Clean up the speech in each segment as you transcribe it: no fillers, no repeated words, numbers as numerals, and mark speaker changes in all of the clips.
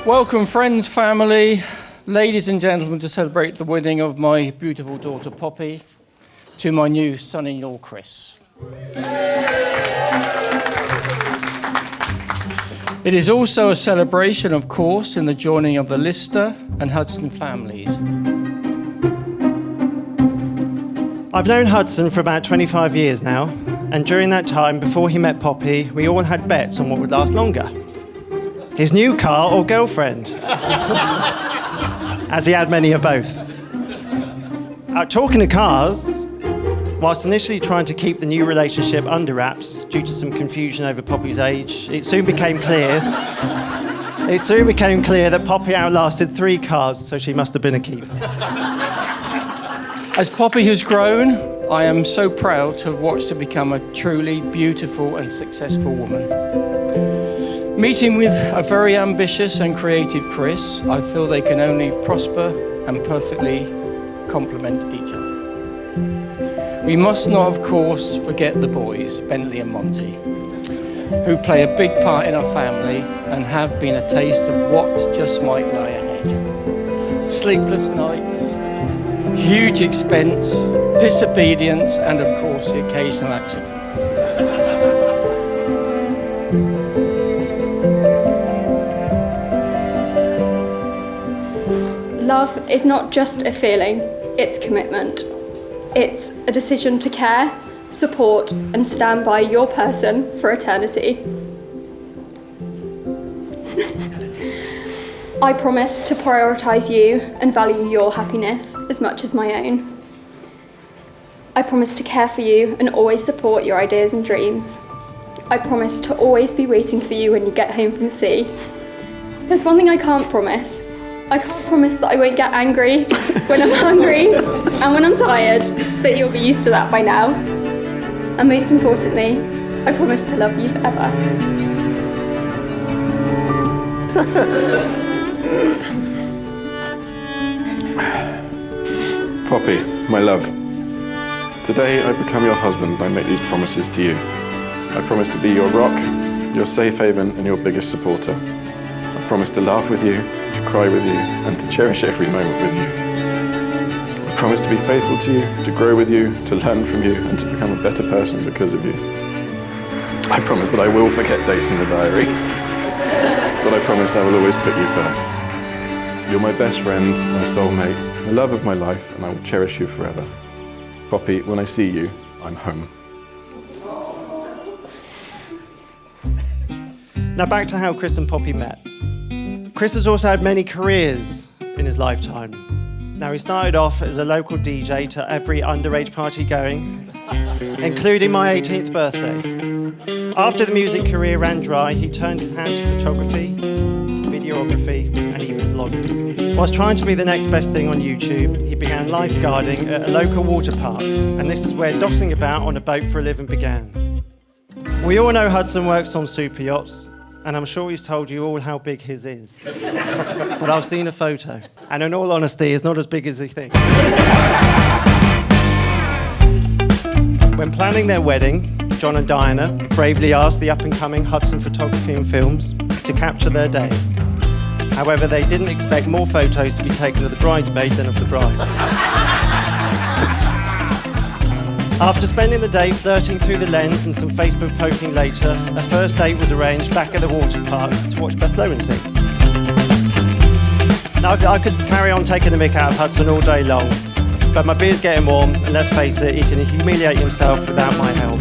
Speaker 1: Welcome, friends, family, ladies and gentlemen, to celebrate the wedding of my beautiful daughter, Poppy, to my new son-in-law, Chris. It is also a celebration, of course, in the joining of the Lister and Hudson families.
Speaker 2: I've known Hudson for about 25 years now, and during that time, before he met Poppy, we all had bets on what would last longer. His new car or girlfriend, as he had many of both. Talking of cars, whilst initially trying to keep the new relationship under wraps due to some confusion over Poppy's age, it soon became clear that Poppy outlasted 3 cars, so she must have been a keep.
Speaker 1: As Poppy has grown, I am so proud to have watched her become a truly beautiful and successful woman. Meeting with a very ambitious and creative Chris, I feel they can only prosper and perfectly complement each other. We must not, of course, forget the boys, Bentley and Monty, who play a big part in our family and have been a taste of what just might lie ahead. Sleepless nights, huge expense, disobedience, and of course the occasional accident.
Speaker 3: Love is not just a feeling, it's commitment. It's a decision to care, support, and stand by your person for eternity. I promise to prioritise you and value your happiness as much as my own. I promise to care for you and always support your ideas and dreams. I promise to always be waiting for you when you get home from sea. There's one thing I can't promise. I can't promise that I won't get angry when I'm hungry and when I'm tired, but you'll be used to that by now. And most importantly, I promise to love you forever.
Speaker 4: Poppy, my love, today I become your husband and I make these promises to you. I promise to be your rock, your safe haven and your biggest supporter. I promise to laugh with you, to cry with you and to cherish every moment with you. I promise to be faithful to you, to grow with you, to learn from you and to become a better person because of you. I promise that I will forget dates in the diary, but I promise I will always put you first. You're my best friend, my soulmate, the love of my life, and I will cherish you forever. Poppy, when I see you, I'm home.
Speaker 2: Now back to how Chris and Poppy met. Chris has also had many careers in his lifetime. Now he started off as a local DJ to every underage party going, including my 18th birthday. After the music career ran dry, he turned his hand to photography, videography, and even vlogging. Whilst trying to be the next best thing on YouTube, he began lifeguarding at a local water park, and this is where dossing about on a boat for a living began. We all know Hudson works on super yachts, and I'm sure he's told you all how big his is. But I've seen a photo, and in all honesty, it's not as big as he thinks. When planning their wedding, John and Diana bravely asked the up-and-coming Hudson Photography and Films to capture their day. However, they didn't expect more photos to be taken of the bridesmaid than of the bride. After spending the day flirting through the lens and some Facebook poking later, a first date was arranged back at the water park to watch Beth Lowen sing. Now, I could carry on taking the mick out of Hudson all day long, but my beer's getting warm, and let's face it, he can humiliate himself without my help.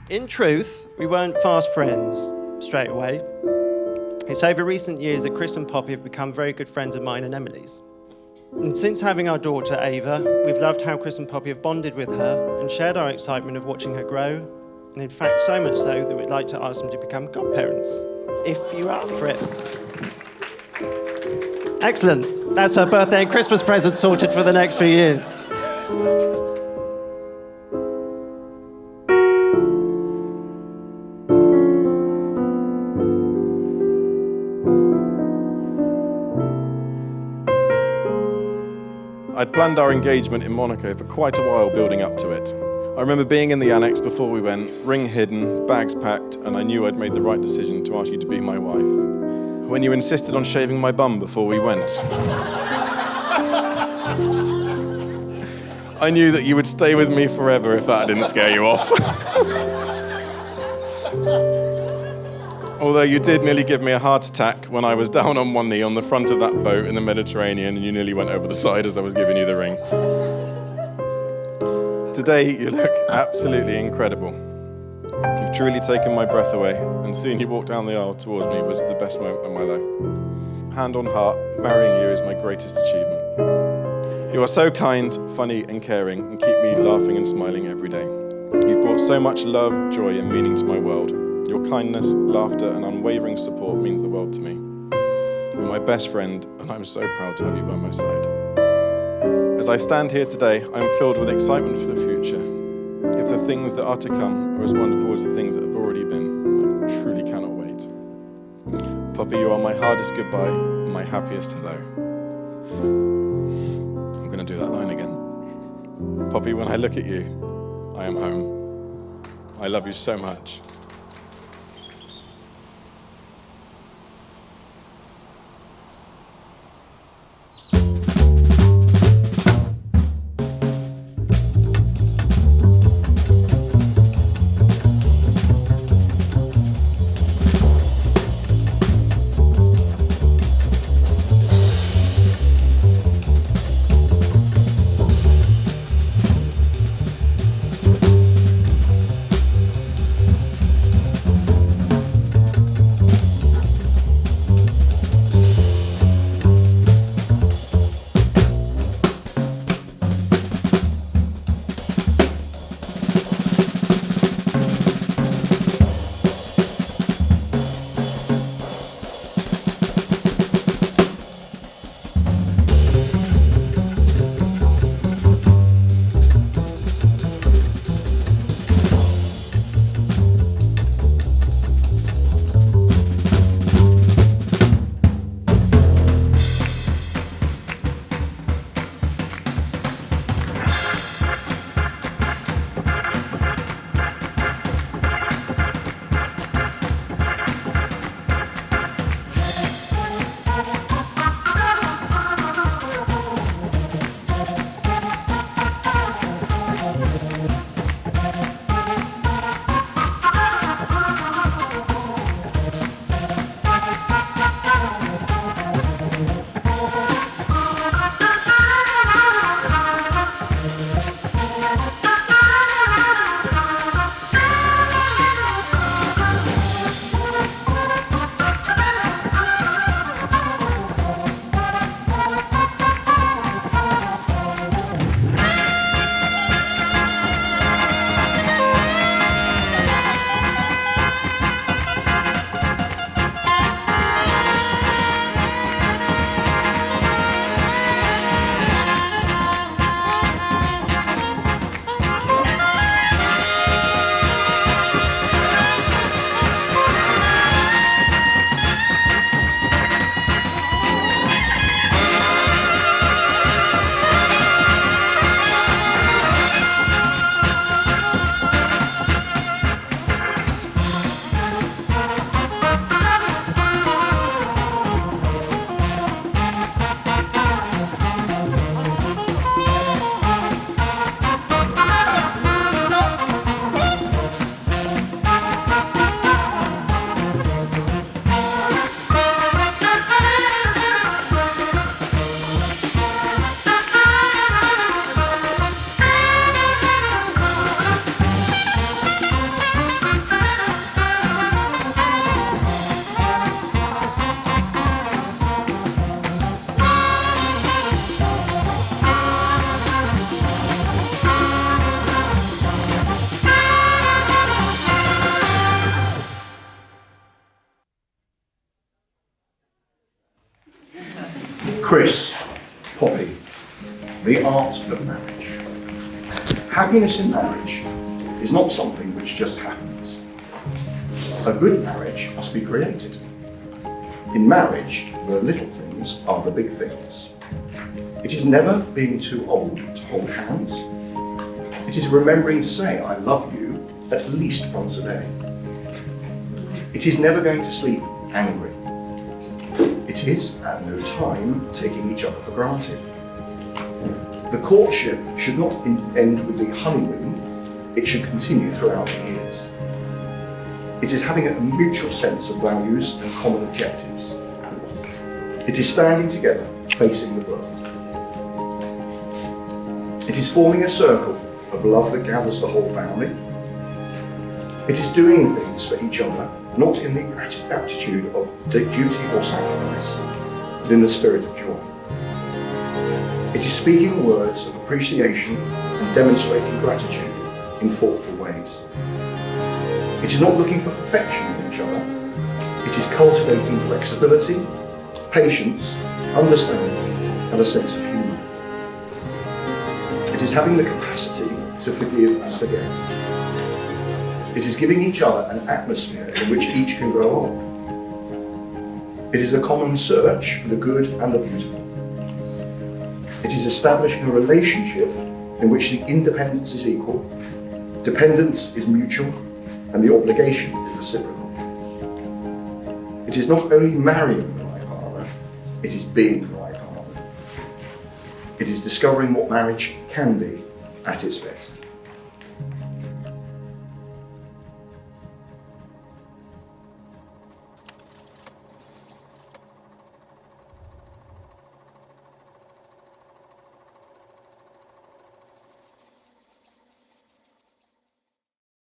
Speaker 2: In truth, we weren't fast friends straight away. It's over recent years that Chris and Poppy have become very good friends of mine and Emily's. And since having our daughter, Ava, we've loved how Chris and Poppy have bonded with her and shared our excitement of watching her grow, and in fact so much so that we'd like to ask them to become godparents, if you're up for it. Excellent. That's her birthday and Christmas present sorted for the next few years.
Speaker 4: I'd planned our engagement in Monaco for quite a while building up to it. I remember being in the annex before we went, ring hidden, bags packed, and I knew I'd made the right decision to ask you to be my wife. When you insisted on shaving my bum before we went, I knew that you would stay with me forever if that didn't scare you off. Although you did nearly give me a heart attack when I was down on one knee on the front of that boat in the Mediterranean and you nearly went over the side as I was giving you the ring. Today, you look absolutely incredible. You've truly taken my breath away, and seeing you walk down the aisle towards me was the best moment of my life. Hand on heart, marrying you is my greatest achievement. You are so kind, funny, and caring, and keep me laughing and smiling every day. You've brought so much love, joy, and meaning to my world. Your kindness, laughter, and unwavering support means the world to me. You're my best friend, and I'm so proud to have you by my side. As I stand here today, I'm filled with excitement for the future. If the things that are to come are as wonderful as the things that have already been, I truly cannot wait. Poppy, you are my hardest goodbye and my happiest hello. I'm going to do that line again. Poppy, when I look at you, I am home. I love you so much.
Speaker 5: Chris, Poppy, the art of marriage. Happiness in marriage is not something which just happens. A good marriage must be created. In marriage, the little things are the big things. It is never being too old to hold hands. It is remembering to say, I love you, at least once a day. It is never going to sleep angry. It is, at no time, taking each other for granted. The courtship should not end with the honeymoon, it should continue throughout the years. It is having a mutual sense of values and common objectives. It is standing together, facing the world. It is forming a circle of love that gathers the whole family. It is doing things for each other, not in the attitude of duty or sacrifice, but in the spirit of joy. It is speaking words of appreciation and demonstrating gratitude in thoughtful ways. It is not looking for perfection in each other. It is cultivating flexibility, patience, understanding, and a sense of humour. It is having the capacity to forgive and forget. It is giving each other an atmosphere in which each can grow old. It is a common search for the good and the beautiful. It is establishing a relationship in which the independence is equal, dependence is mutual, and the obligation is reciprocal. It is not only marrying the right partner, it is being the right partner. It is discovering what marriage can be at its best.